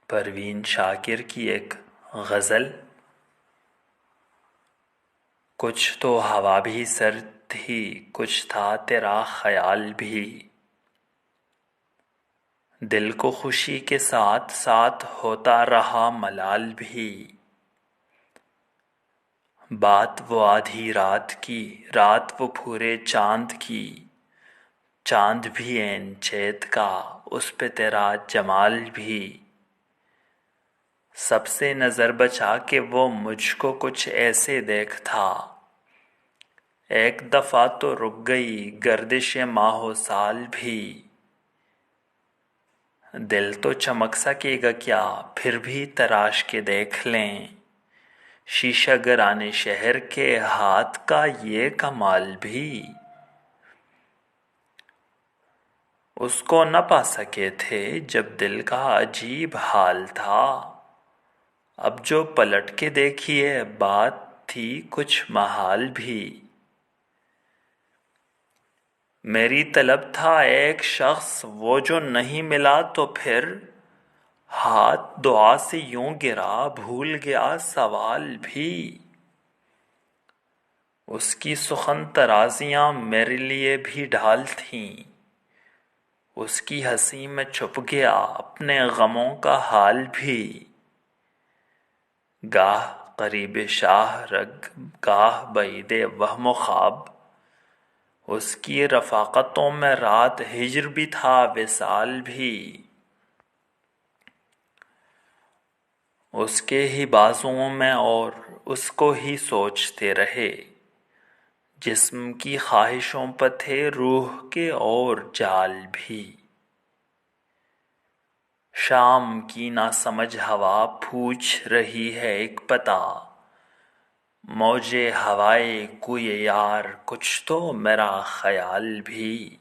پروین شاکر کی ایک غزل۔ کچھ تو ہوا بھی سرد تھی، کچھ تھا تیرا خیال بھی، دل کو خوشی کے ساتھ ساتھ ہوتا رہا ملال بھی۔ بات وہ آدھی رات کی، رات وہ پورے چاند کی، چاند بھی عین چیت کا، اس پہ تیرا جمال بھی۔ سب سے نظر بچا کے وہ مجھ کو کچھ ایسے دیکھ تھا، ایک دفعہ تو رک گئی گردش ماہ و سال بھی۔ دل تو چمک سکے گا کیا پھر بھی تراش کے دیکھ لیں، شیشہ گرانِ شہر کے ہاتھ کا یہ کمال بھی۔ اس کو نہ پا سکے تھے جب دل کا عجیب حال تھا، اب جو پلٹ کے دیکھیے بات تھی کچھ محال بھی۔ میری طلب تھا ایک شخص وہ جو نہیں ملا تو پھر، ہاتھ دعا سے یوں گرا بھول گیا سوال بھی۔ اس کی سخن طرازیاں میرے لیے بھی ڈھال تھیں، اس کی ہنسی میں چھپ گیا اپنے غموں کا حال بھی۔ گاہ قریب شاہ رگ گاہ بعید وہم و خواب، اس کی رفاقتوں میں رات ہجر بھی تھا وصال بھی۔ اس کے ہی بازوؤں میں اور اس کو ہی سوچتے رہے، جسم کی خواہشوں پہ تھے روح کے اور جال بھی۔ شام کی ناسمجھ ہوا پوچھ رہی ہے ایک پتہ، موجے ہوائے کوئے یار کچھ تو میرا خیال بھی۔